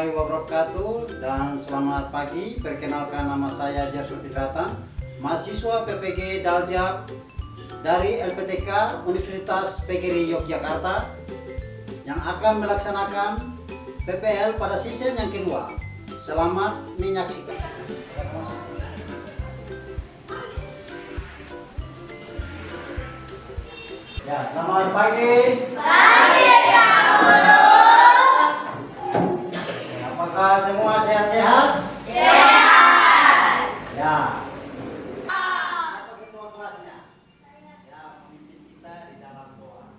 warahmatullahi wabarakatuh dan selamat pagi. Perkenalkan, nama saya Jersul Fidratan, mahasiswa PPG Daljab dari LPTK Universitas PGRI Yogyakarta yang akan melaksanakan PPL pada season yang kedua. Selamat menyaksikan. Ya, selamat pagi. Pagi, Kak Guru. Apakah semua sehat-sehat? Sehat. Ya. Siapa ketua kelasnya? Ya, pemimpin kita di dalam doa.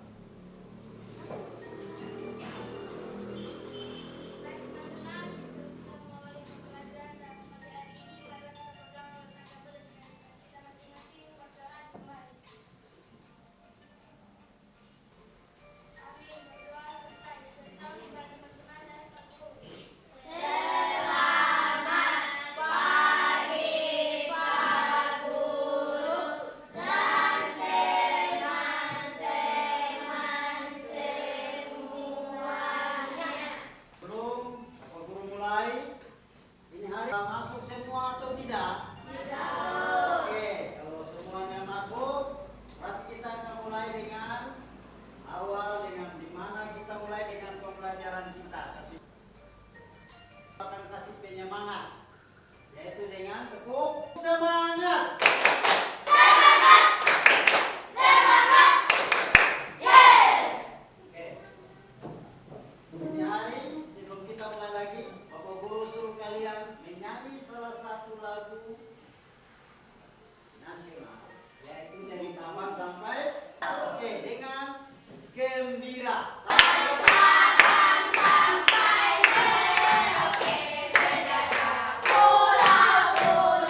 Masuk semua atau tidak? Tidak. Oke, kalau semuanya masuk, berarti kita akan mulai dengan awal dengan dimana kita mulai dengan pembelajaran kita. Tapi akan kasih penyemangat, yaitu dengan tepuk semangat. Semangat. Semangat. Yeay. Oke. Ini hari sebelum kita mulai lagi, Bapak Guru suruh kalian menyanyi salah satu lagu nasional, yaitu dari Sabang sampai oke dengan gembira. Dari Sabang sampai Merauke, menjajah pulau-pulau.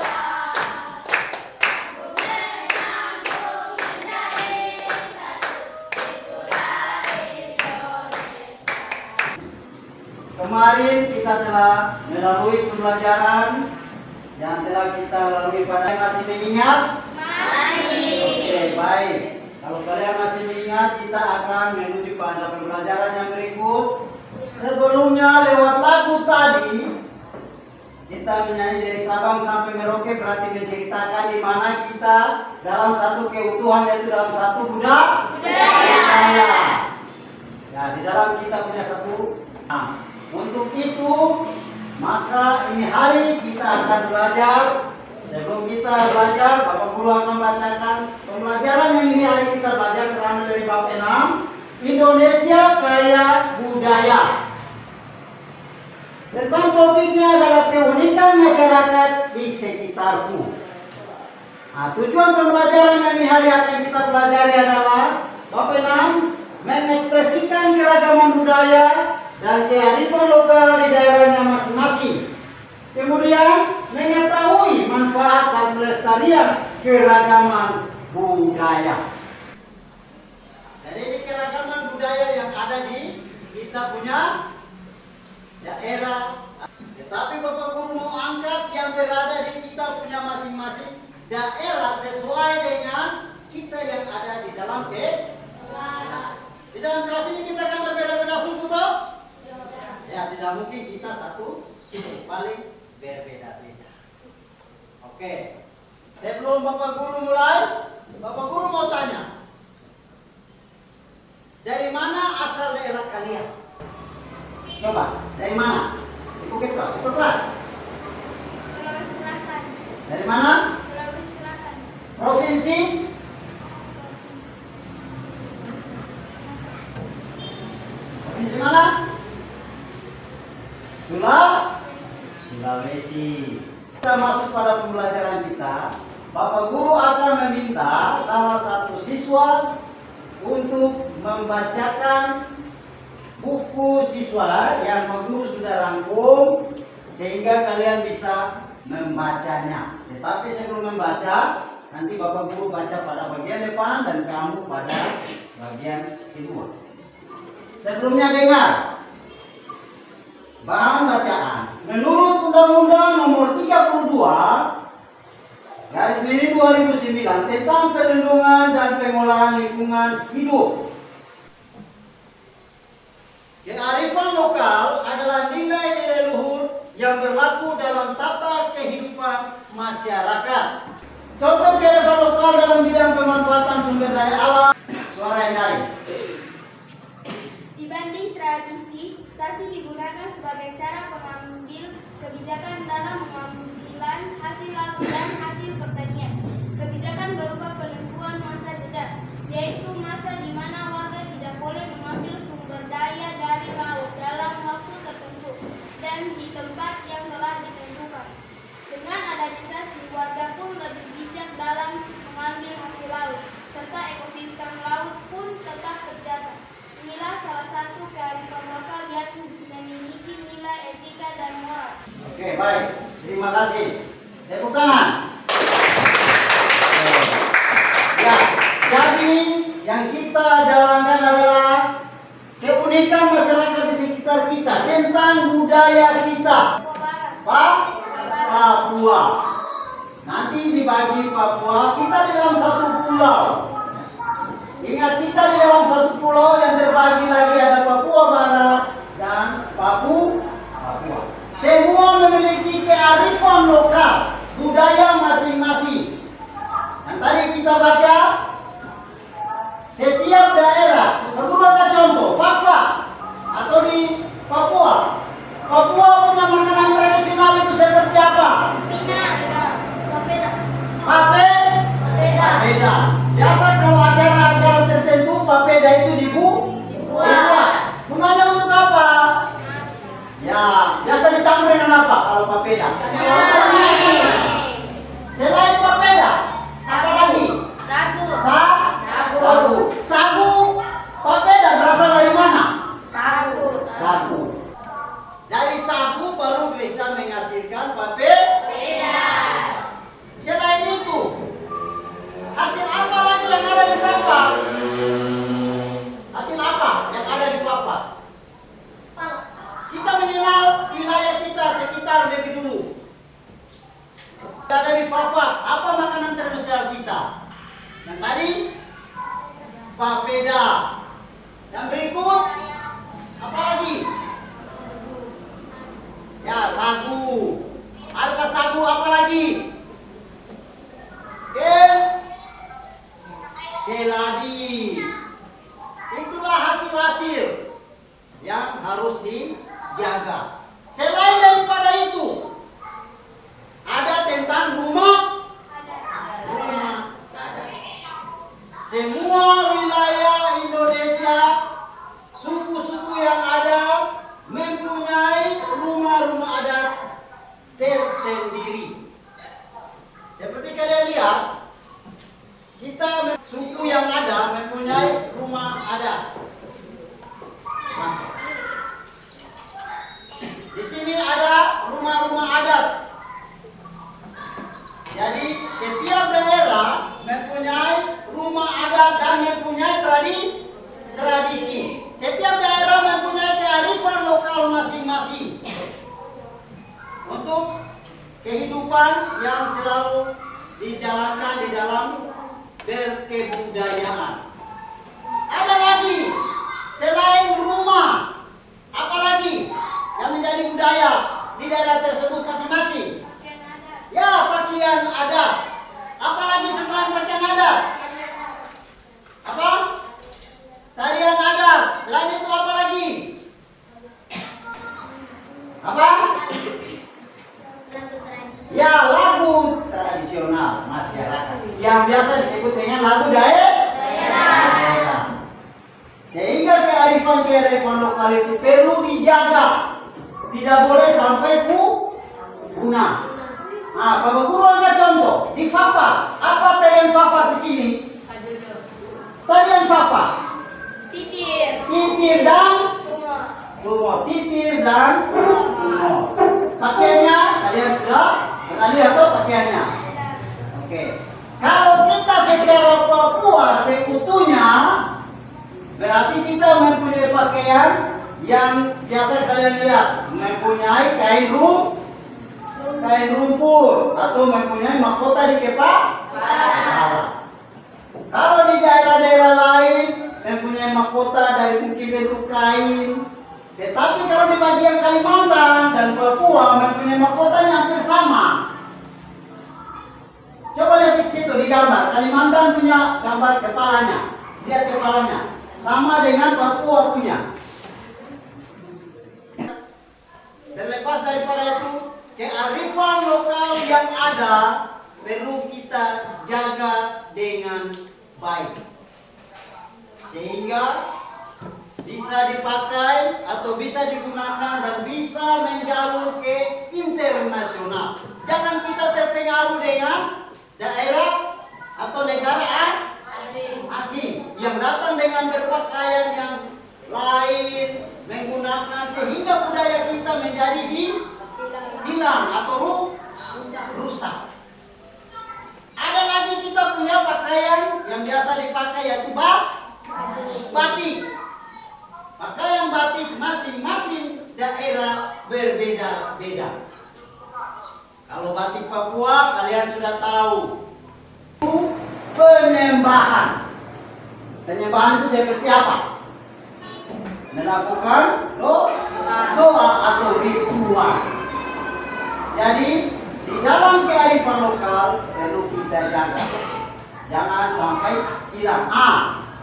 Sambung menyambung menjadi satu, itulah Indonesia. Kemarin kita telah melalui pembelajaran yang telah kita lalui pada masih mengingat? Masih. Oke, baik. Kalau kalian masih mengingat, kita akan menuju pada pembelajaran yang berikut. Sebelumnya lewat lagu tadi, kita menyanyi dari Sabang sampai Merauke, berarti menceritakan di mana kita dalam satu keutuhan, yaitu dalam satu budaya. Ya, di dalam kita punya satu. Nah, untuk itu, maka ini hari kita akan belajar. Sebelum kita belajar, Bapak Guru akan bacakan pembelajaran yang ini hari kita belajar terambil dari bab 6, Indonesia Kaya Budaya. Tentang topiknya adalah keunikan masyarakat di sekitarku. Nah, tujuan pembelajaran yang ini hari akan kita pelajari adalah bab 6, mengekspresikan keragaman budaya dan kearifan lokal di daerahnya masing-masing. Kemudian mengetahui manfaat dan pelestarian keragaman budaya. Jadi ini keragaman budaya yang ada di kita punya daerah. Tetapi Bapak Guru mau angkat yang berada di kita punya masing-masing daerah sesuai dengan kita yang ada di dalam kelas. Di dalam kelas ini kita akan berbeda-beda suku toh? Ya, tidak mungkin kita satu suku, paling berbeda-beda. Oke. Sebelum Bapak Guru mulai, Bapak Guru mau tanya. Dari mana asal daerah kalian? Coba, dari mana? Ikut kelas. Sulawesi Selatan. Dari mana? Sulawesi Selatan. Provinsi? Provinsi mana? Sulawesi. Kita masuk pada pembelajaran kita. Bapak Guru akan meminta salah satu siswa untuk membacakan buku siswa yang Pak Guru sudah rangkum sehingga kalian bisa membacanya. Tetapi sebelum membaca, nanti Bapak Guru baca pada bagian depan dan kamu pada bagian kedua. Sebelumnya dengar bahan bacaan. Menurut Undang-Undang Nomor 32 Garis miring 2009 tentang perlindungan dan pengolahan lingkungan hidup, kearifan lokal adalah nilai-nilai masyarakat. Contoh kearifan lokal dalam bidang pemanfaatan sumber daya alam. Suara yang dari. Dibanding tradisi, sasi digunakan sebagai cara pengambil kebijakan dalam pengambilan hasil laut dan hasil pertanian. Kebijakan berupa penentuan masa jeda, yaitu masa di mana warga tidak boleh mengambil sumber daya dari laut dalam waktu tertentu dan di tempat yang telah ditentukan. Dengan adanya sasi, warga pun lebih bijak dalam mengambil hasil laut, serta ekosistem laut pun tetap terjaga. Inilah salah satu kearifan lokal yang memiliki nilai etika dan moral. Oke, baik. Terima kasih. Tepuk tangan. Ya, jadi yang kita jalankan adalah keunikan masyarakat di sekitar kita tentang budaya kita. Papua. Nanti dibagi Papua, kita di dalam satu pulau. Ingat, kita di dalam satu pulau yang terbagi lagi ada Papua Barat dan Papua. Semua memiliki kearifan lokal, budaya masing-masing. Yang tadi kita baca, setiap daerah, beberapa contoh, Fafa atau di Papua. Papua punya makanan tradisional itu seperti apa? Papeda. Biasa kalau acara-acara tertentu papeda itu dibuat. Gunanya untuk apa? Ya, biasa dicampur dengan apa kalau papeda? Selain papeda, apa lagi? Sagu. Papeda berasal dari mana? Sagu. Dari sagu baru bisa menghasilkan papeda. Selain itu, hasil apa lagi yang ada di Papua? Hasil apa yang ada di Papua? Kita mengenal wilayah kita sekitar lebih dulu. Ada di Papua, apa makanan terbesar kita? Yang tadi, papeda. Yang berikut, apa lagi? Ya, sagu. Ada sagu apa lagi? Keladi. Itulah hasil-hasil yang harus dijaga. Selain daripada itu, ada tentang rumah adat. Semua wilayah Indonesia, suku-suku yang ada mempunyai rumah-rumah adat tersendiri. Seperti kalian lihat, kita suku yang ada mempunyai rumah adat. Nah, di sini ada rumah-rumah adat. Jadi setiap daerah mempunyai rumah adat dan mempunyai tradisi. Setiap daerah mempunyai kearifan lokal masing-masing untuk kehidupan yang selalu dijalankan di dalam berkebudayaan. Ada lagi selain rumah, apa lagi yang menjadi budaya di daerah tersebut masing-masing? Ya, pakaian adat. Apa lagi selain pakaian adat? Apa? Tarian adat. Selain itu apa lagi? Apa? Ya, lagu tradisional masyarakat yang biasa disebut dengan lagu daerah. Sehingga kearifan lokal itu perlu dijaga, tidak boleh sampai punah. Nah, Bapak Guru ambil contoh di Fafa. Apa tarian Fafa di sini? Tarian Fafa. Titir dan tumor. Titir dan tumor. Pakaiannya kalian sudah pernah lihat tuh pakaiannya. Oke. Kalau kita secara Papua sekutunya, berarti kita mempunyai pakaian yang biasa kalian lihat, mempunyai kain rumput atau mempunyai mahkota di kepala. Kalau di daerah-daerah lain mempunyai mahkota dari mungkin bentuk kain. Tetapi kalau di bagian Kalimantan dan Papua mempunyai mahkotanya hampir sama. di situ di gambar. Kalimantan punya gambar kepalanya. Lihat kepalanya. Sama dengan Papua punya. Terlepas daripada itu, kearifan lokal yang ada perlu kita jaga dengan baik. Sehingga bisa dipakai atau bisa digunakan dan bisa menjalur ke internasional. Jangan kita terpengaruh dengan daerah atau negara asing yang datang dengan berpakaian yang lain, menggunakan sehingga budaya kita menjadi hilang atau rusak. Ada lagi kita punya pakaian yang biasa dipakai yaitu batik. Pakaian batik masing-masing daerah berbeda-beda. Kalau batik Papua kalian sudah tahu. Penyembahan. Penyembahan itu seperti apa? Melakukan doa atau ritual. Jadi di dalam kearifan lokal perlu kita jaga. Jangan sampai hilang.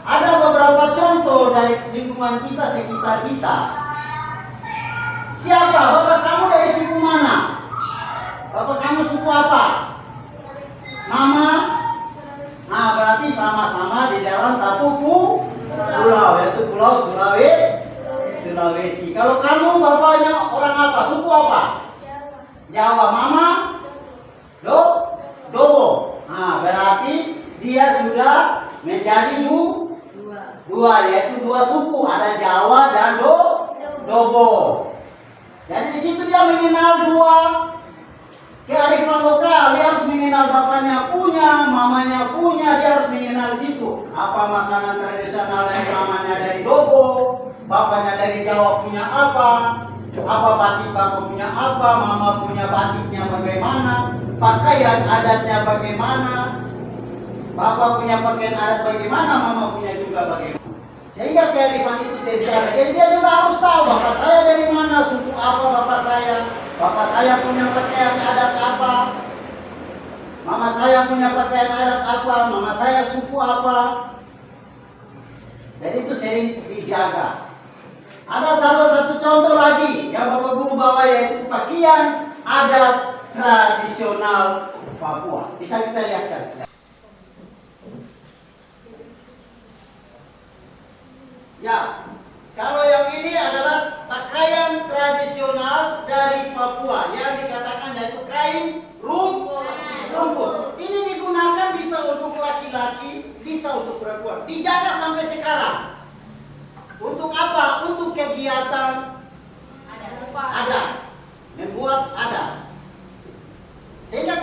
Ada beberapa contoh dari lingkungan kita, sekitar kita. Siapa? Bapak kamu dari suku mana? Bapak kamu suku apa? Mama? Nah, berarti sama-sama di dalam satu pulau, yaitu Pulau Sulawesi. Kalau kamu bapaknya orang apa? Suku apa? Jawa. Mama? Dobo. Nah, berarti dia sudah menjadi dua, yaitu dua suku. Ada Jawa dan Dobo. Jadi di situ dia mengenal dua kearifan lokal. Dia harus mengenal bapaknya punya, mamanya punya. Dia harus mengenal situ. Apa makanan tradisional dari mamanya dari Dobo, bapaknya dari Jawa punya apa batik bapak punya apa, mama punya batiknya bagaimana, pakaian adatnya bagaimana, bapak punya pakaian adat bagaimana, mama punya juga bagaimana. Sehingga kearifan itu terjaga. Jadi dia juga harus tahu bapak saya dari mana, suku apa bapak saya punya pakaian adat apa, mama saya punya pakaian adat apa, mama saya suku apa. Jadi itu sering dijaga. Ada salah satu contoh lagi yang Bapak Guru bawa, yaitu pakaian adat tradisional Papua. Bisa kita lihatkan sekarang. Ya, kalau yang ini adalah pakaian tradisional dari Papua yang dikatakan yaitu kain rumput. Ini digunakan bisa untuk laki-laki, bisa untuk perempuan. Dijaga sampai sekarang. Untuk apa? Untuk kegiatan adat, membuat adat. Sehingga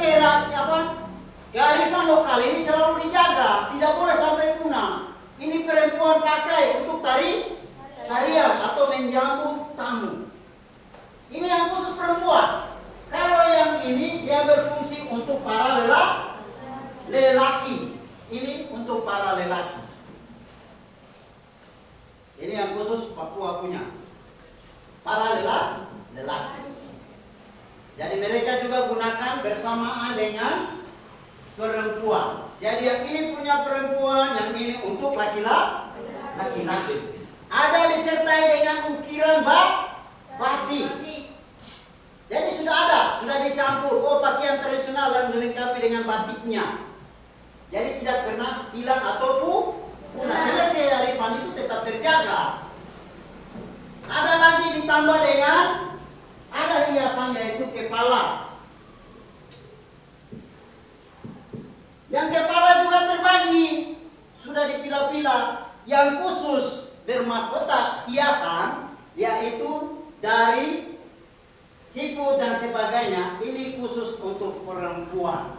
kearifan lokal ini selalu dijaga, tidak boleh sampai punah. Ini perempuan pakai untuk tarian atau menjamu tamu. Ini yang khusus perempuan. Kalau yang ini dia berfungsi untuk para lelaki. Ini untuk para lelaki. Ini yang khusus Papua punya. Para lelaki. Jadi mereka juga gunakan bersamaan dengan perempuan. Jadi yang ini punya perempuan, yang ini untuk laki-laki. Ada disertai dengan ukiran batik. Jadi sudah dicampur. Pakaian tradisional yang dilengkapi dengan batiknya. Jadi tidak pernah hilang ataupun sehingga kearifan itu tetap terjaga. Ada lagi ditambah dengan ada hiasan yaitu kepala. Yang kepala juga terbagi, sudah dipilah-pilah. Yang khusus bermahkota hiasan yaitu dari cipu dan sebagainya, ini khusus untuk perempuan.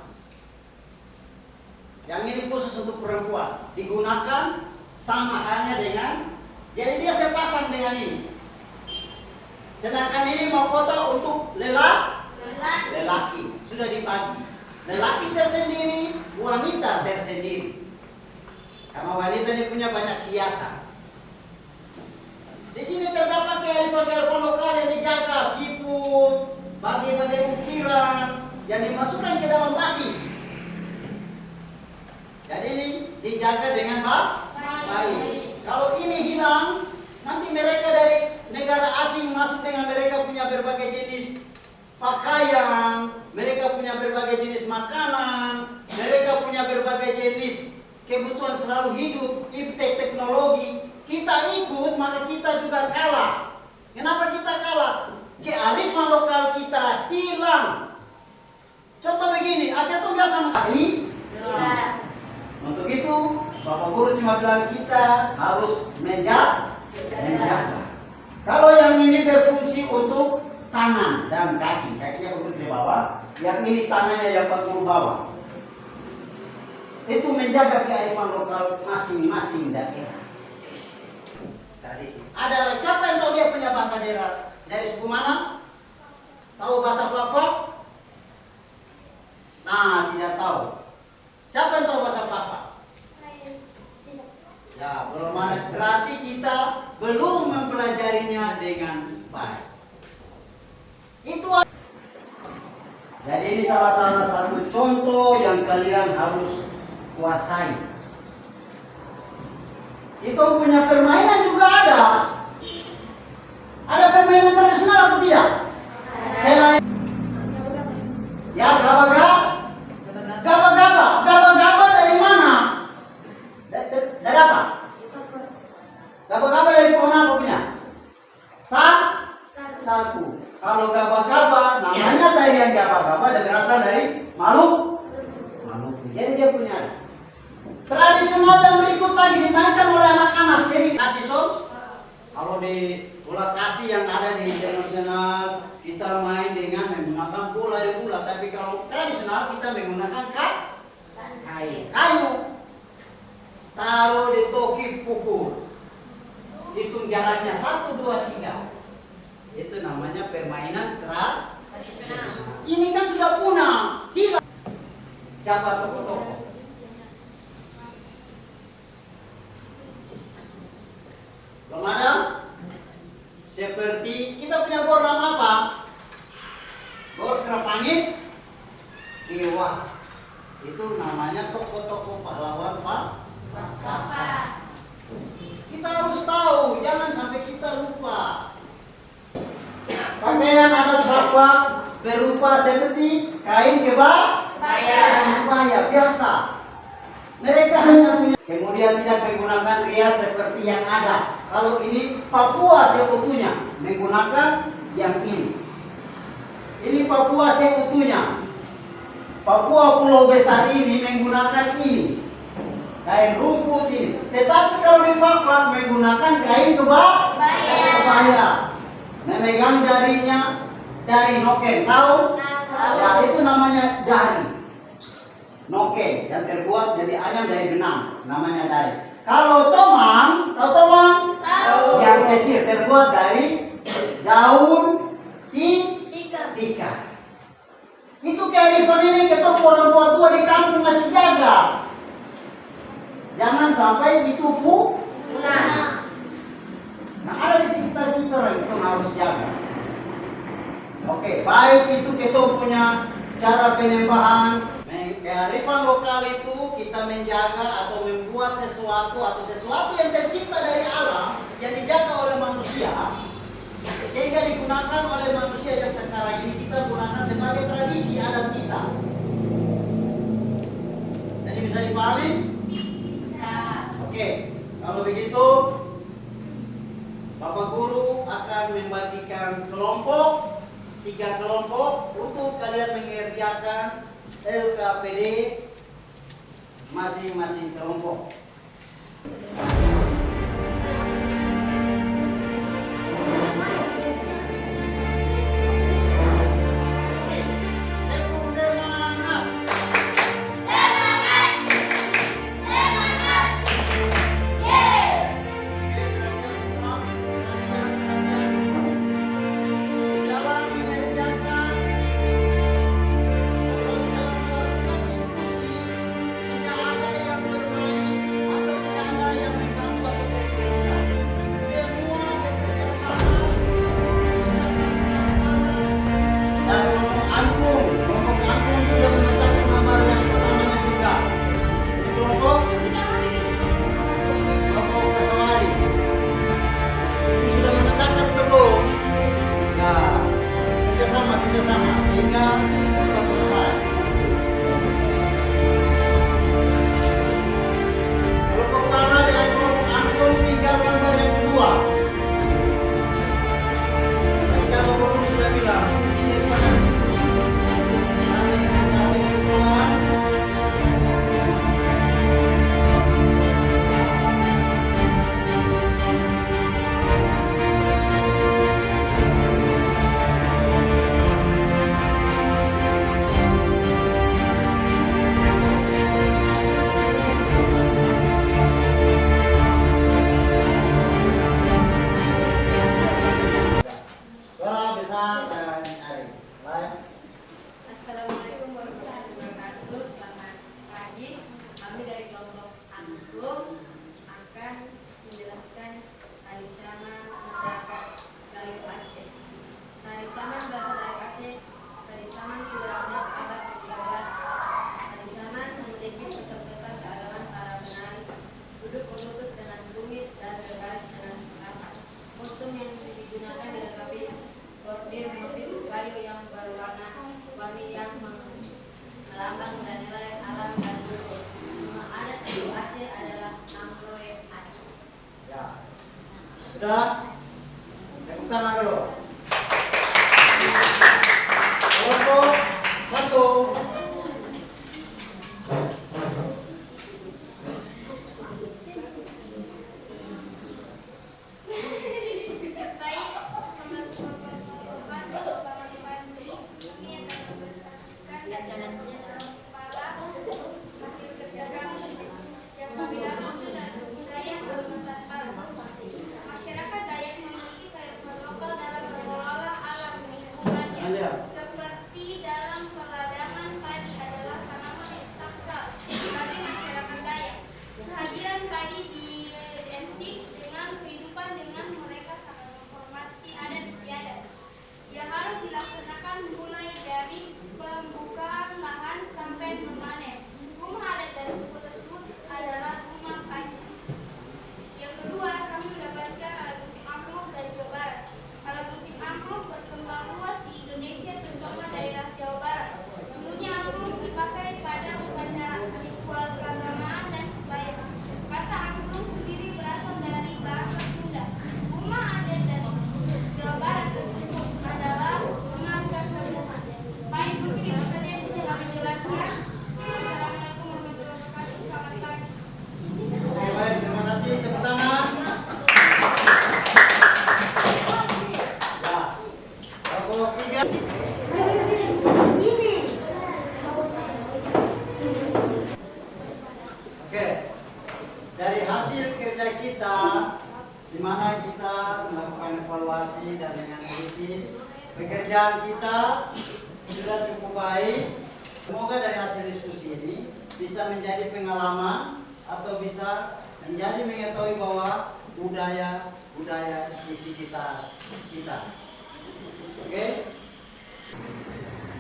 Yang ini khusus untuk perempuan, digunakan sama hanya dengan, jadi dia sepasang dengan ini. Sedangkan ini mahkota untuk lelaki, sudah dibagi. Lelaki tersendiri, wanita tersendiri. Karena wanita ini punya banyak hiasan. Di sini terdapat kearifan lokal yang dijaga, siput, bagai-bagai ukiran yang dimasukkan ke dalam batik. dijaga dengan Baik. baik. Kalau ini hilang, nanti mereka dari negara asing masuk dengan mereka punya berbagai jenis pakaian, mereka punya berbagai jenis makanan, mereka punya berbagai jenis kebutuhan selalu hidup, iptek teknologi. Kita ikut, maka kita juga kalah. Kenapa kita kalah? Kearifan lokal kita hilang. Contoh begini, ada tuh biasa mengaji. Untuk itu, Bapak Guru cuma bilang kita harus menjaga. Kalau yang ini berfungsi untuk tangan dan kaki, kakinya Bapak Guru di bawah, yang ini tangannya yang Bapak Guru bawa. Itu menjaga kearifan lokal masing-masing daerah. Tradisi. Ada siapa yang tahu dia punya bahasa daerah? Dari suku mana? Tahu bahasa Fak-Fak? Nah, tidak tahu. Siapa yang tahu bahasa Fak-Fak? Ya, belum ada. Berarti kita belum mempelajarinya dengan baik. Itu. Jadi ini salah satu contoh yang kalian harus kuasai. Itu punya permainan juga ada. Ada permainan tradisional atau tidak? Saya ya, gaba-gaba dari mana? Dari apa? Gaba-gaba dari pohon apa punya? Sagu. Kalau gaba-gaba namanya tarian gaba-gaba dan berasal dari Maluku. Jadi dia punya tradisional yang berikut lagi dimainkan oleh anak-anak sering kasih tuh. Kalau di bola kasti yang ada di internasional kita main dengan menggunakan bola, tapi kalau tradisional kita menggunakan kayu. Taruh di toki pukul. Hitung jaraknya 1, 2, 3. Itu namanya permainan tradisional. Ini kan sudah punah, hilang. Siapa tokoh-tokoh? Belum ada? Seperti kita punya gor nama apa? Gor Kerapangit Dewa. Itu namanya tokoh-tokoh pahlawan Pak. Kita harus tahu, jangan sampai kita lupa. Pakaian adat Fak-Fak berupa seperti kain kebaya biasa. Mereka hanya punya, kemudian tidak menggunakan rias seperti yang ada. Kalau ini Papua seutuhnya menggunakan yang ini. Ini Papua seutuhnya. Papua Pulau Besar ini menggunakan ini. Kain rumput ini. Tetapi kalau di Fak-Fak menggunakan kain kebaya. Memegang darinya dari noken. Tahu? Ya, itu namanya dari. Noken yang terbuat jadi ayam dari benang, namanya dari. Kalau tomang, tahu tomang? Tahu. Yang kecil terbuat dari daun tikar. Itu kearifan ini ketemu orang tua di kampung masih jaga. Jangan sampai itu punah. Nah, ada di sekitar kita itu harus jaga. Oke, baik itu kita punya cara penyembahan. Kearifan lokal itu kita menjaga atau membuat sesuatu yang tercipta dari alam yang dijaga oleh manusia sehingga digunakan oleh manusia yang sekarang ini kita gunakan sebagai tradisi adat kita. Jadi bisa dipahami? Oke, kalau begitu Bapak Guru akan membagikan kelompok 3 kelompok untuk kalian mengerjakan LKPD masing-masing kelompok. Tidak ada yang bermain atau tidak ada yang Sudah? Tepuk tangan dulu. Kelompok 1. Baik, selamat pagi. Kami akan mempresentasikan dan dalam kepala hasil kerja kami yang kami dapat dari budaya Kalimantan Barat. Masyarakat Dayak memiliki kearifan lokal dalam mengelola alam lingkungannya. Seperti dalam perladangan, padi adalah tanaman yang sakral bagi masyarakat Dayak. Kehadiran padi identik dengan kehidupan dengan mereka sangat menghormati adat istiadat yang harus dilaksanakan mulai dari pembukaan lahan sampai memanen. Rumah adat dari suku tersebut adalah rumah padi. Yang kedua, kami mendapatkan alat musik angklung dari Jawa Barat. Alat musik angklung berkembang luas di Indonesia, terutama daerah Jawa Barat. Dulunya angklung dipakai pada upacara ritual keagamaan dan sembahyang. Kata angklung sendiri berasal dari bahasa Sunda. Rumah adat dari Jawa Barat tersebut adalah rumah keseluruhan. Baik, mungkin itu saja yang bisa kami jelaskan. Assalamualaikum warahmatullahi wabarakatuh. Selamat pagi. Oke, baik, terima kasih. Tepuk tangan. Ya. Kelompok 3. Oke. Dari hasil kerja kita, di mana kita melakukan evaluasi dan dengan analisis, pekerjaan kita sudah cukup baik. Semoga dari hasil diskusi ini bisa menjadi pengalaman atau bisa menjadi mengetahui bahwa budaya di sekitar kita. Oke?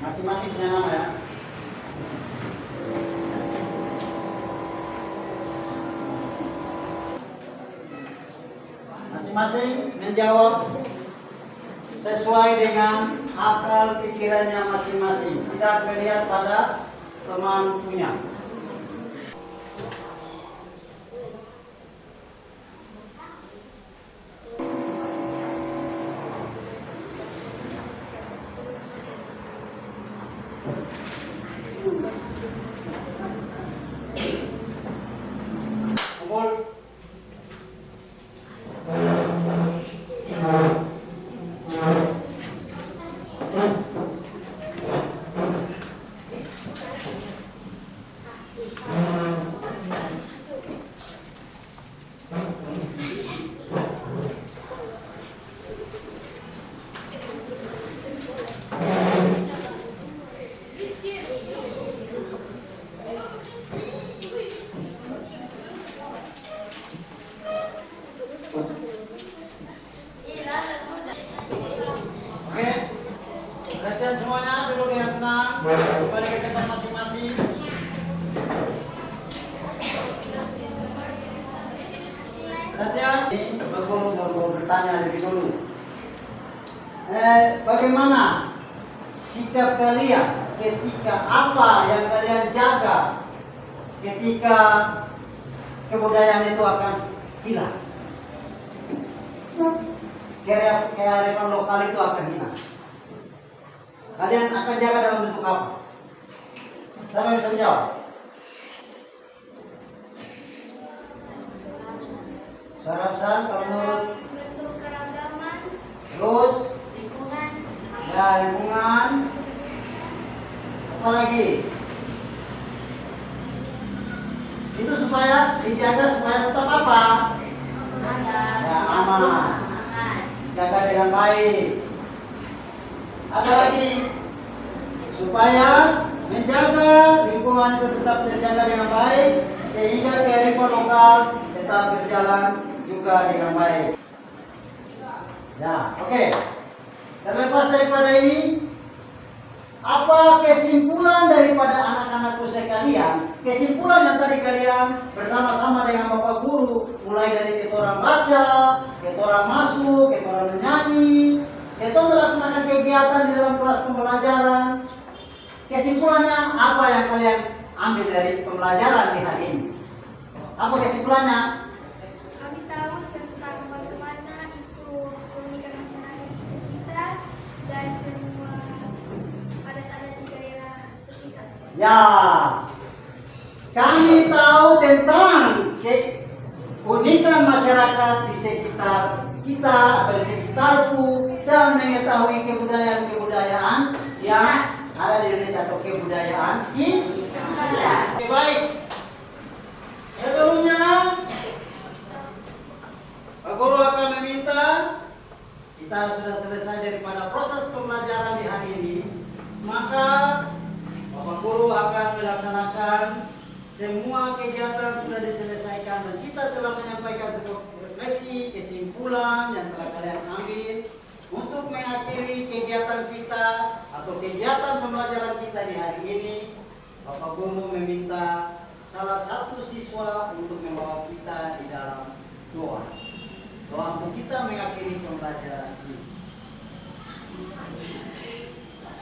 Masing-masing punya nama ya. Masing-masing menjawab sesuai dengan akal pikirannya masing-masing. Tidak melihat pada teman punya. Kumpul. Oke, perhatian semuanya duduk dengan tenang, kembali ke tempat masing-masing. Perhatian, ini berguru bertanya lebih dulu. Bagaimana sikap kalian ketika apa yang kalian jaga ketika kebudayaan itu akan hilang? Kearifan lokal itu akan hilang. Kalian akan jaga dalam bentuk apa? Siapa bisa menjawab? Suara besar kalau menurut bentuk keragaman, terus lingkungan, ya lingkungan. Apa lagi? Itu supaya dijaga supaya tetap apa? Ya, aman. Jaga dengan baik. Ada lagi supaya menjaga lingkungan itu tetap terjaga dengan baik sehingga kearifan lokal tetap berjalan juga dengan baik. Ya, oke. Terlepas daripada ini, apa kesimpulan daripada anak-anakku sekalian? Kesimpulan yang tadi kalian bersama-sama dengan Bapak Guru, mulai dari kita orang baca, kita orang masuk, kita orang menyanyi, kita melaksanakan kegiatan di dalam kelas pembelajaran. Kesimpulannya apa yang kalian ambil dari pembelajaran di hari ini? Apa kesimpulannya? kami tahu tentang bagaimana Ya, kami tahu tentang keunikan masyarakat di sekitar kita atau di sekitarku dan mengetahui kebudayaan-kebudayaan yang ada di Indonesia atau kebudayaan kita. Oke, baik. Sebelumnya, Pak Guru akan meminta kita sudah selesai daripada proses pembelajaran di hari ini, maka Bapak Guru akan melaksanakan semua kegiatan sudah diselesaikan dan kita telah menyampaikan sebuah refleksi, kesimpulan yang telah kalian ambil untuk mengakhiri kegiatan kita atau kegiatan pembelajaran kita di hari ini. Bapak Guru meminta salah satu siswa untuk membawa kita di dalam doa. Doa untuk kita mengakhiri pembelajaran ini.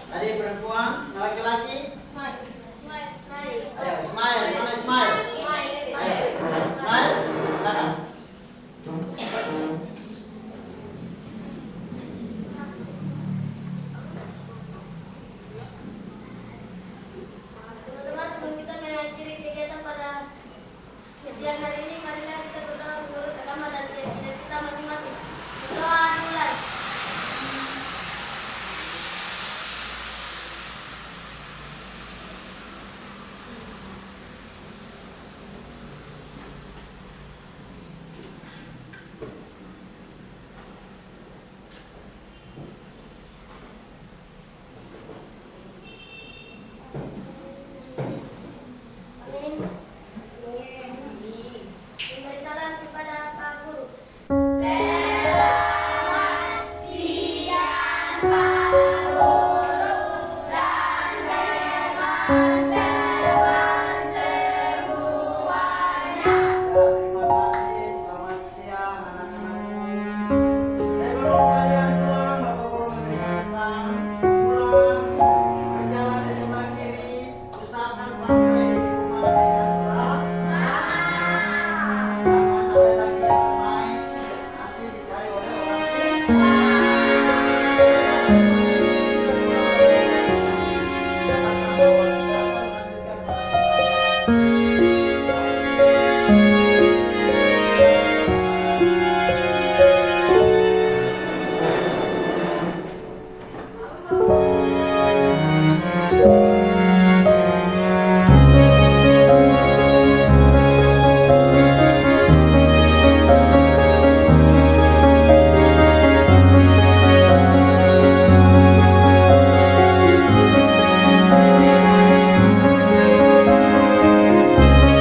Adik perempuan, laki-laki? Smile. Ayo, Ismail, mana Ismail?